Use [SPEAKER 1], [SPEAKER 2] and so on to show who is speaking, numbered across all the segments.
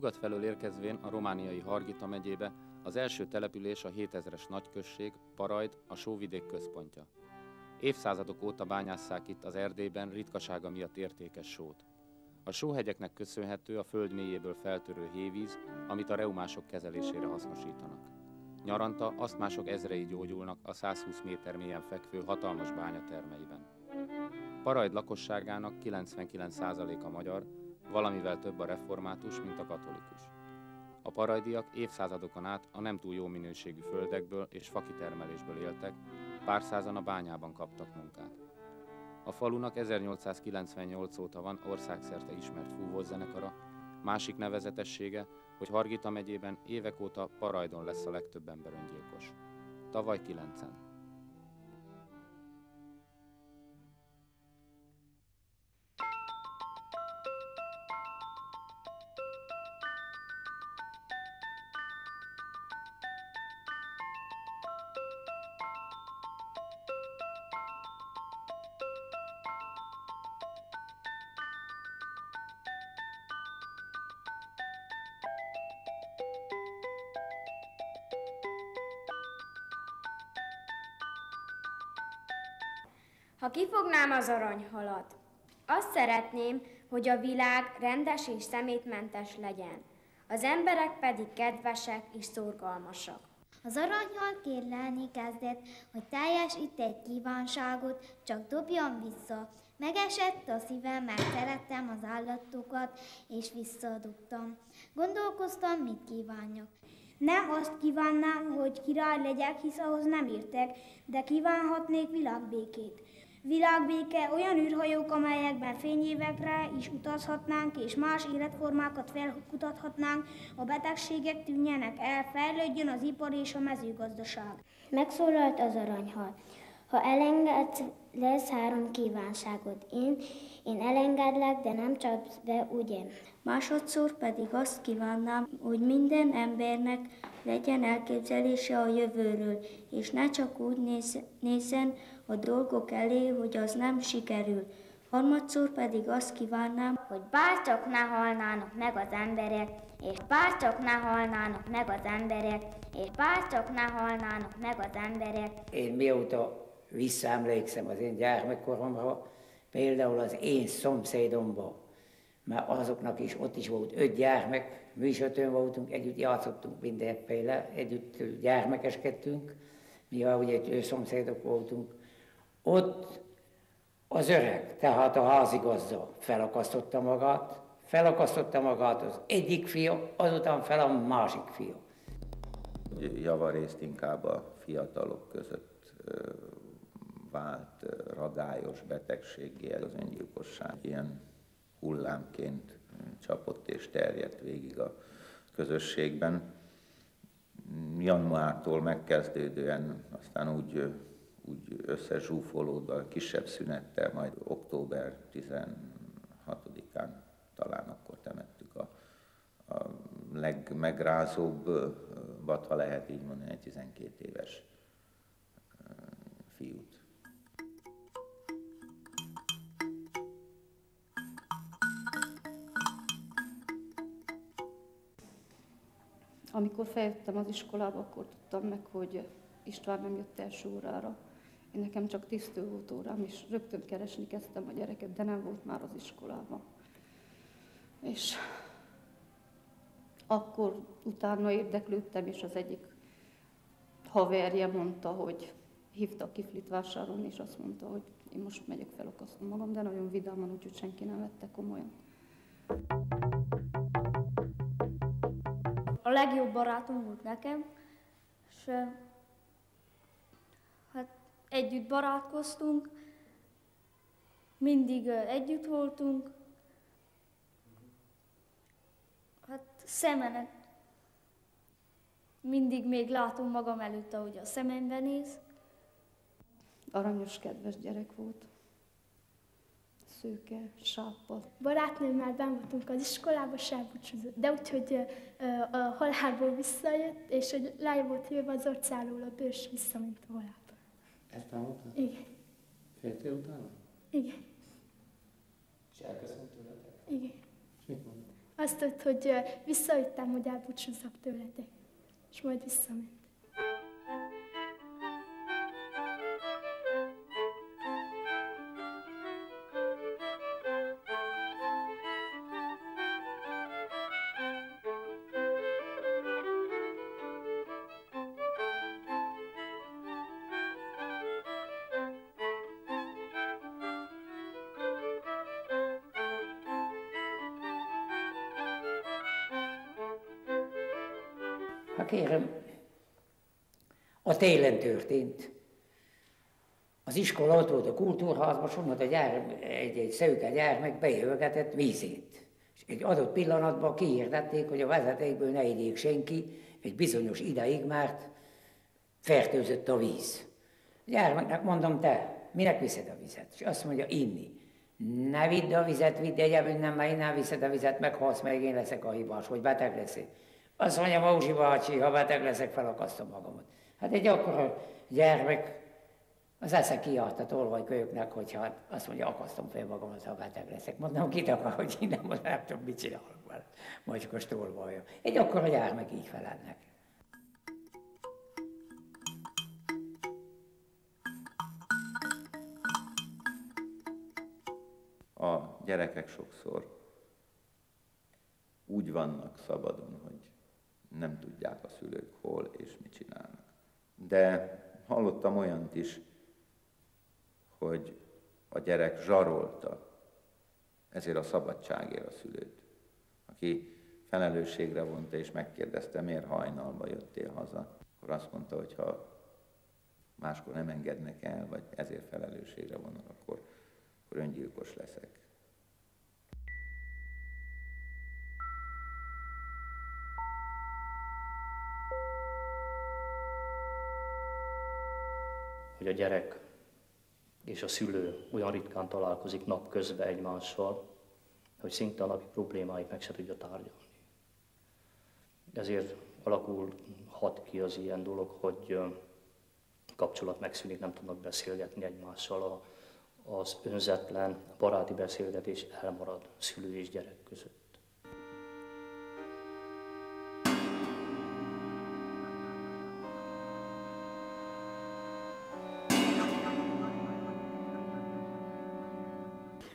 [SPEAKER 1] Nyugat felől érkezvén a romániai Hargita megyébe az első település a 7000-es nagyközség, Parajd, a sóvidék központja. Évszázadok óta bányásszák itt az Erdélyben ritkasága miatt értékes sót. A sóhegyeknek köszönhető a föld mélyéből feltörő hévíz, amit a reumások kezelésére hasznosítanak. Nyaranta asztmások ezrei gyógyulnak a 120 méter mélyen fekvő hatalmas bányatermeiben. Parajd lakosságának 99%-a magyar, valamivel több a református, mint a katolikus. A parajdiak évszázadokon át a nem túl jó minőségű földekből és fakitermelésből éltek, pár százan a bányában kaptak munkát. A falunak 1898 óta van országszerte ismert fúvózenekara, másik nevezetessége, hogy Hargita megyében évek óta Parajdon lesz a legtöbb ember öngyilkos. Tavaly 9-en.
[SPEAKER 2] Ha kifognám az aranyhalat, azt szeretném, hogy a világ rendes és szemétmentes legyen, az emberek pedig kedvesek és szorgalmasak.
[SPEAKER 3] Az aranyhal kérlelni kezdett, hogy teljesít egy kívánságot, csak dobjon vissza. Megesett a szívem, mert szerettem az állatokat, és visszadobtam. Gondolkoztam, mit kívánjak.
[SPEAKER 4] Nem azt kívánnám, hogy király legyek, hisz ahhoz nem értek, de kívánhatnék világbékét. Világbéke olyan űrhajók, amelyekben fényévekre is utazhatnánk, és más életformákat felkutathatnánk, a betegségek tűnjenek el, fejlődjön az ipar és a mezőgazdaság.
[SPEAKER 3] Megszólalt az aranyhal. Ha elengedsz, lesz 3 kívánságod. Én elengedlek, de nem csapsz be, ugye?
[SPEAKER 5] Másodszor pedig azt kívánnám, hogy minden embernek legyen elképzelése a jövőről, és ne csak úgy nézzen a dolgok elé, hogy az nem sikerül. Harmadszor pedig azt kívánnám,
[SPEAKER 3] hogy bárcsak ne halnának meg az emberek, és bárcsak ne halnának meg az emberek, és bárcsak ne halnának meg az emberek.
[SPEAKER 6] Én mióta visszaemlékszem az én gyermekkoromra, például az én szomszédomban, mert azoknak is ott is volt 5 gyermek, mi is 5-ön voltunk, együtt játszottunk mindenféle, együtt gyermekeskedtünk, mi ugye ő szomszédok voltunk. Ott az öreg, tehát a házigazda felakasztotta magát az egyik fiú, azután fel a másik fiú.
[SPEAKER 7] Javarészt inkább a fiatalok között vált radályos betegséggé az öngyilkosság. Ilyen hullámként csapott és terjedt végig a közösségben. Januártól megkezdődően aztán úgy összezsúfolódva, kisebb szünettel, majd október 16-án talán akkor temettük a legmegrázóbbat, ha lehet így mondani, egy 12 éves fiút.
[SPEAKER 8] Amikor feljöttem az iskolába, akkor tudtam meg, hogy István nem jött első órára. Én nekem csak tisztő volt órám, és rögtön keresni kezdtem a gyereket, de nem volt már az iskolában. És akkor utána érdeklődtem, és az egyik haverje mondta, hogy hívta a kiflit vásárolni, és azt mondta, hogy én most megyek, felakasztom magam, de nagyon vidáman, úgyhogy senki nem vette komolyan.
[SPEAKER 2] A legjobb barátom volt nekem, és hát együtt barátkoztunk, mindig együtt voltunk, hát szemenek. Mindig még látom magam előtt, ahogy a szemembe néz.
[SPEAKER 8] Aranyos, kedves gyerek volt. Szőke, sáppal.
[SPEAKER 4] Barátnőmmel benn voltunk az iskolába, elbúcsúzott, de úgyhogy a halálból visszajött, és hogy le volt jöve az orcáról a bős, visszament a halálba.
[SPEAKER 9] Ezt elmondtad?
[SPEAKER 4] Igen.
[SPEAKER 9] Féltél utána?
[SPEAKER 4] Igen.
[SPEAKER 9] És elköszönt tőletek?
[SPEAKER 4] Igen.
[SPEAKER 9] És mit mondtad?
[SPEAKER 4] Azt, hogy visszajöttem, hogy elbúcsúzzak tőletek, és majd visszament.
[SPEAKER 6] Hát kérem, a télen történt. Az iskola ott volt a kultúrházban, és onnan egy szőke gyermek bejövetett vízét. És egy adott pillanatban kihirdették, hogy a vezetékből ne igyék senki egy bizonyos ideig, mert fertőzött a víz. A gyermeknek mondom, te, minek viszed a vizet? És azt mondja, inni. Ne vidd a vizet, vidd egyébként nem, mert innen viszed a vizet, meghalsz, meg én leszek a hibás, hogy beteg leszel. Azt mondja, Mózsi bácsi, ha beteg leszek, felakasztom magamat. Hát egy akkora gyermek, az esze kiállt a tolvajkölyöknek, hogy hát azt mondja, akasztom fel magamat, ha beteg leszek. Mondom, kit akar, hogy innen most nem tudom, mit csinálok vele. Macskos tolvaja. Egy akkora gyermek így felel neki.
[SPEAKER 7] A gyerekek sokszor úgy vannak szabadon, hogy nem tudják a szülők hol és mit csinálnak. De hallottam olyant is, hogy a gyerek zsarolta ezért a szabadságért a szülőt, aki felelősségre vonta és megkérdezte, miért hajnalba jöttél haza. Akkor azt mondta, hogy ha máskor nem engednek el, vagy ezért felelősségre vonnak, akkor öngyilkos leszek.
[SPEAKER 9] Hogy a gyerek és a szülő olyan ritkán találkozik napközben egymással, hogy szinte a napi problémáit meg se tudja tárgyalni. Ezért alakulhat ki az ilyen dolog, hogy kapcsolat megszűnik, nem tudnak beszélgetni egymással, az önzetlen, baráti beszélgetés elmarad szülő és gyerek között.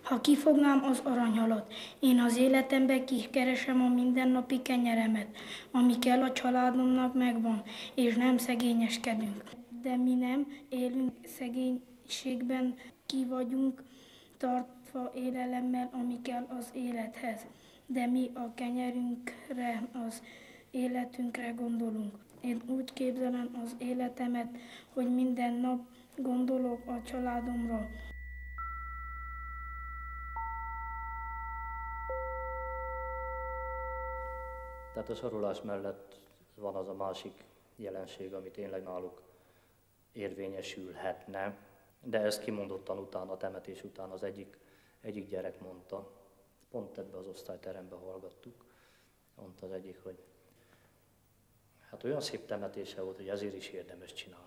[SPEAKER 4] Ha kifognám az aranyhalat, én az életemben kikeresem a mindennapi kenyeremet, ami kell a családomnak megvan, és nem szegényeskedünk. De mi nem élünk szegénységben, ki vagyunk tartva élelemmel, ami kell az élethez. De mi a kenyerünkre, az életünkre gondolunk. Én úgy képzelem az életemet, hogy minden nap gondolok a családomra.
[SPEAKER 9] Tehát a zsarolás mellett van az a másik jelenség, ami tényleg náluk érvényesülhetne, de ezt kimondottan utána, a temetés után az egyik gyerek mondta, pont ebbe az osztályterembe hallgattuk, mondta az egyik, hogy hát olyan szép temetése volt, hogy ezért is érdemes csinálni.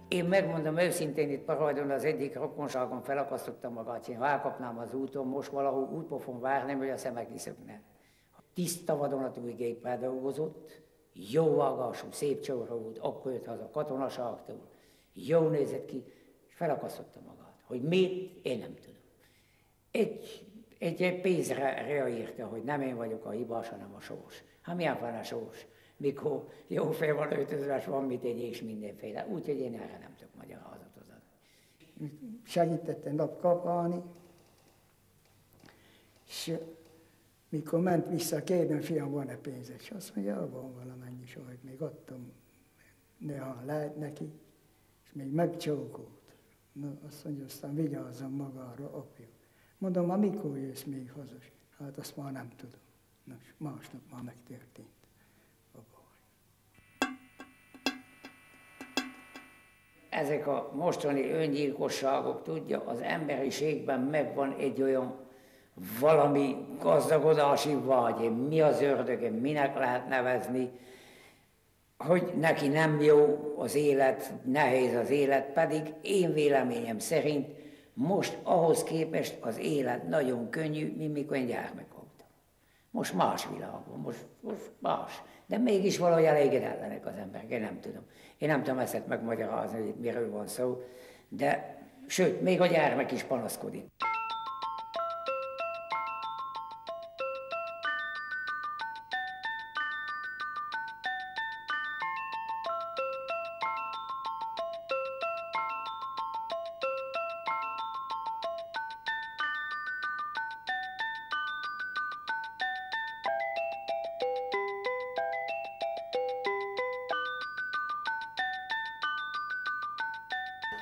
[SPEAKER 6] Én megmondom őszintén, itt Parajdon az egyik rokonságon felakasztottam magát, én elkapnám az úton, most valahol útpofon várném, hogy a szeme kiszökne. Tiszta vadonatúj géppel dolgozott, jó vágású, szép csóra volt, akkor jött haza katonaságtól, jó nézett ki, és felakasztotta magát. Hogy miért, én nem tudom. Egy pénzre írta, hogy nem én vagyok a hibás, hanem a sors. Hát milyen van a sors? mikor jó fel van öltözve, és van mit egyék, és mindenféle. Úgyhogy én erre nem tudok magyarázatot adni.
[SPEAKER 10] Segítettem napkapálni, és mikor ment vissza, kérdem, fiam, van-e pénzed? És azt mondja, van valamennyi sajt, még adtam, néha lehet neki, és még megcsókolt. Na, azt mondja, aztán vigyázzon magára, apja. Mondom, mikor jössz még haza? Hát azt már nem tudom. Nos, másnap már megtörtént a baj.
[SPEAKER 6] Ezek a mostani öngyilkosságok, tudja, az emberiségben megvan egy olyan valami gazdagodási vágy, mi az ördöge, minek lehet nevezni, hogy neki nem jó az élet, nehéz az élet, pedig én véleményem szerint most ahhoz képest az élet nagyon könnyű, mint mikor én gyermek voltam. Most más világban, most más. De mégis valahogy elégedetlenek az emberek, én nem tudom. Én nem tudom ezt megmagyarázni, hogy miről van szó, de sőt, még a gyermek is panaszkodik.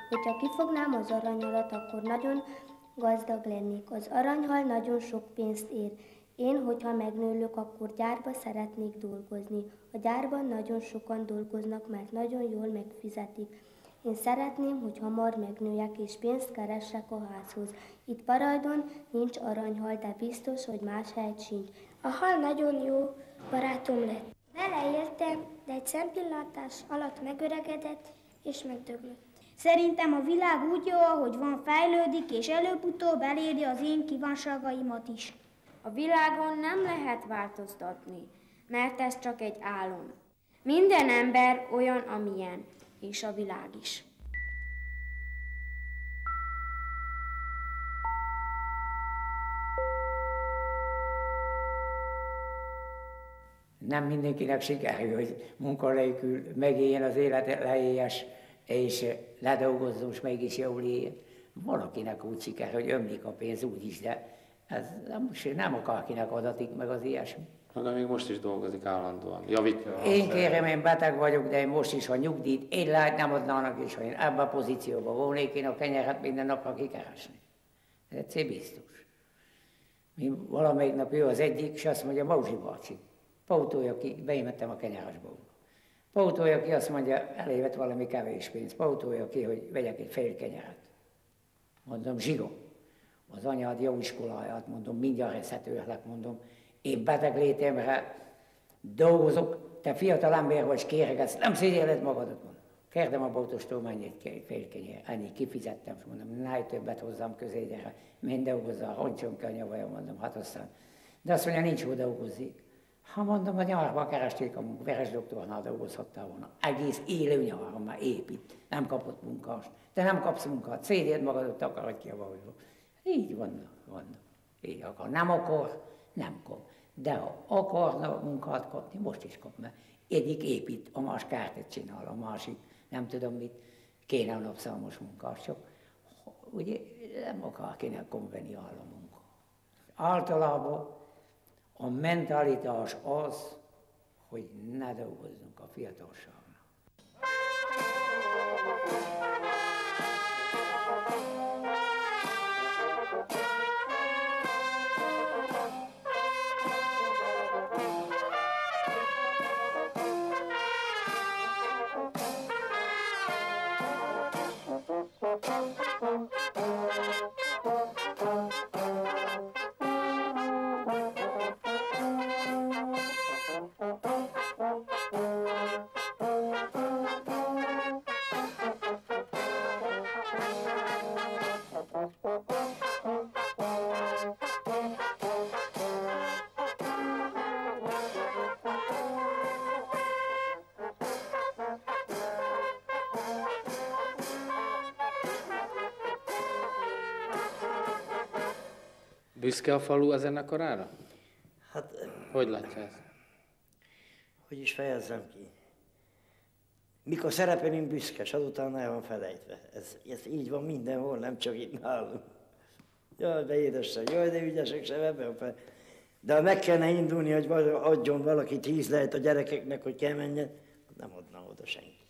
[SPEAKER 5] Hogyha kifognám az aranyhalat, akkor nagyon gazdag lennék. Az aranyhal nagyon sok pénzt ér. Én, hogyha megnőlök, akkor gyárba szeretnék dolgozni. A gyárban nagyon sokan dolgoznak, mert nagyon jól megfizetik. Én szeretném, hogy hamar megnőjek és pénzt keressek a házhoz. Itt Parajdon nincs aranyhal, de biztos, hogy más helyt sincs.
[SPEAKER 4] A hal nagyon jó barátom lett. Vele éltem, de egy szempillantás alatt megöregedett és megdöglött. Szerintem a világ úgy jó, ahogy van, fejlődik, és előbb-utóbb eléri az én kívánságaimat is.
[SPEAKER 2] A világon nem lehet változtatni, mert ez csak egy álom. Minden ember olyan, amilyen, és a világ is.
[SPEAKER 6] Nem mindenkinek sikerül, hogy munkanélkül megéljen az élet leélyes, és ledolgozzon, és mégis jól éljen. Valakinek úgy siker, hogy ömlik a pénz úgy is, de ez nem akárkinek adatik meg az ilyesmi.
[SPEAKER 1] De még most is dolgozik állandóan. Javítja.
[SPEAKER 6] Én kérem, én beteg vagyok, de én most is, ha nyugdíjt én lehet nem adnának, és ha én ebben a pozícióban volnék, én a kenyeret minden napra kikeresni. Ez egyszer biztos. Valamelyik nap ő az egyik, és azt mondja, Mauzsi bácsi, pautolja ki, beémettem a kenyerasból. Pautolja ki, azt mondja, elévett valami kevés pénz. Pautolja ki, hogy vegyek egy fél kenyeret. Mondom, Zsigó, az anyád jó iskoláját, mondom, mindjárt eszhetőlek, mondom. Én beteg létemre dolgozok, te fiatal ember vagy, kéregetsz, nem szégyelled magadat, mondom. Kérdem a boltostól, mennyi egy fél kenyér, ennyi kifizettem, és mondom, ne többet hozzám közé, gyere. Mind dolgozzál, roncson kell nyavaja, mondom, hát aztán. De azt mondja, nincs hol dolgozik. Ha mondom, a nyarban keresték a munkát, Veres doktornál dolgozhattál volna. Egész élő nyáron már épít, nem kapott munkást. Te nem kapsz munkát, szédjed magadat, takarodj ki a vajról. Így vannak. Így akar. Nem akar, nem kap. De ha akarna munkát kapni, most is kap, mert egyik épít, a más kártyát csinál, a másik nem tudom mit, kéne a napszámos munkás, csak ugye nem akar kéne konveniál a munka. Általában a mentalitás az, hogy ne dolgozzunk a fiatalságnak.
[SPEAKER 1] Büszke a falu a zenekarára?
[SPEAKER 11] Hát,
[SPEAKER 1] hogy látja ezt?
[SPEAKER 11] hogy is fejezzem ki. Mikor szerepelünk büszkes, azután el van felejtve. Ez így van mindenhol, nem csak itt nálunk. Jaj, de édesek, jaj, de ügyesek sem ebben fel. De ha meg kellene indulni, hogy adjon valaki 10 lehet a gyerekeknek, hogy kell menjen, nem adna oda senki.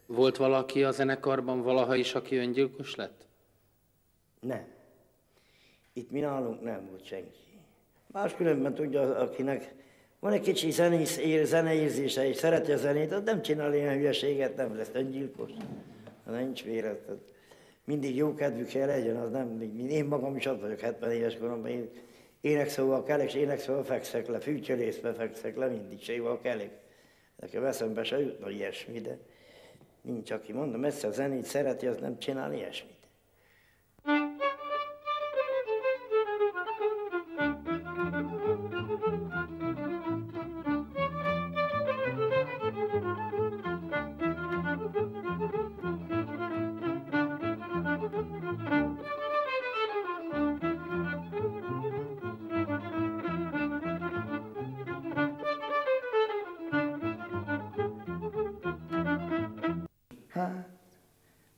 [SPEAKER 1] Volt valaki a zenekarban valaha is, aki öngyilkos lett?
[SPEAKER 11] Nem. Itt mi nálunk nem volt senki. Máskülönben tudja, akinek van egy kicsi zeneérzése és szereti a zenét, az nem csinál ilyen hülyeséget, nem lesz öngyilkos. Nincs véletlen. Mindig jó kedvű kell legyen, az nem, én magam is ott vagyok 70 éves koromban, én énekszóval kelek, és énekszóval fekszek le, fűtyörészbe fekszek le, mindig séval kelek. Nekem eszembe se jutna ilyesmi, de nincs, aki mondom, ezt a zenét szereti, az nem csinál ilyesmit.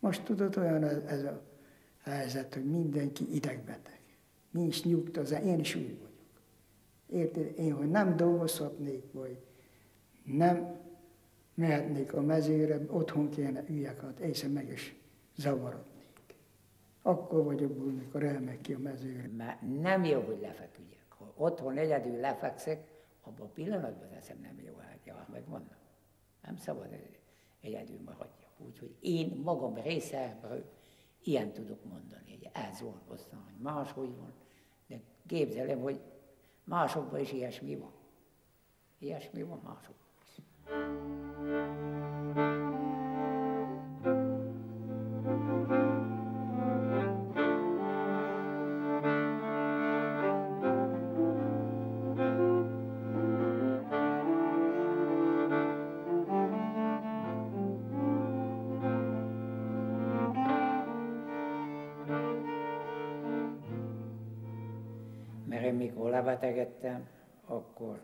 [SPEAKER 10] Most tudod, olyan ez a helyzet, hogy mindenki idegbeteg. Nincs nyugta, én is úgy vagyok. Érted? Én, hogy nem dolgozhatnék, vagy nem mehetnék a mezőre, otthon kéne üljek, hát észre meg is zavarodnék. Akkor vagyok úgy, mikor elmegy ki a mezőre.
[SPEAKER 6] Már nem jó, hogy lefeküdjek. Ha otthon egyedül lefekszek, abban a pillanatban eszem nem jó, hát megmondom. Nem szabad egyedül maradjak. Úgyhogy én magam részemről ilyen tudok mondani, hogy ez van, aztán, hogy máshogy van, de képzelem, hogy másokban is ilyesmi van. Ilyesmi van másokban is. Mert én mikor lebetegedtem, akkor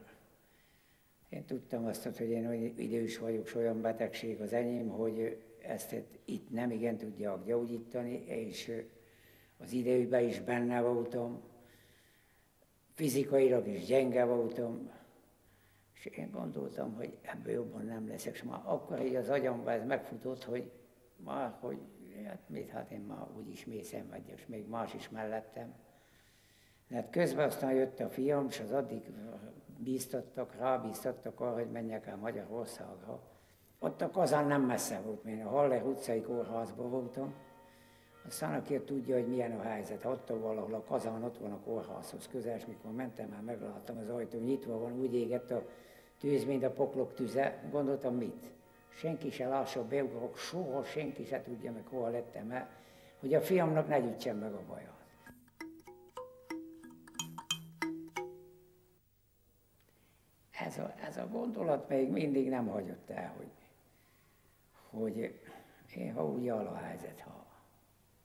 [SPEAKER 6] én tudtam azt, hogy én olyan idős vagyok, és olyan betegség az enyém, hogy ezt itt nem igen tudják gyógyítani, és az időben is benne voltam, fizikailag is gyenge voltam, és én gondoltam, hogy ebből jobban nem leszek, és már akkor így az agyamban ez megfutott, hogy már, hogy hát én már úgyis mély szenvedjek, és még más is mellettem. Hát közben aztán jött a fiam, és az addig rábíztattak arra, hogy menjek el Magyarországra. Ott a Kazán nem messze volt, én a Haller utcai kórházban voltam. Aztán aki tudja, hogy milyen a helyzet, ott valahol a Kazán, ott van a kórházhoz közel, és mikor mentem el, megláttam az ajtó, nyitva van, úgy égett a tűz, mint a poklok tüze. Gondoltam, mit? Senki se lássa, beugrok, soha senki se tudja meg, hol lettem el, hogy a fiamnak ne gyűjtsem meg a baját. Ez a gondolat még mindig nem hagyott el, hogy én, ha úgy áll a helyzet, ha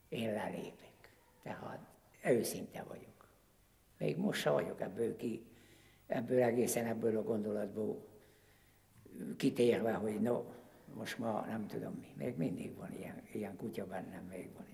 [SPEAKER 6] én lelépek. Tehát őszinte vagyok. Még most se vagyok ebből a gondolatból kitérve, hogy no, most már nem tudom mi. Még mindig van ilyen kutya bennem, még van.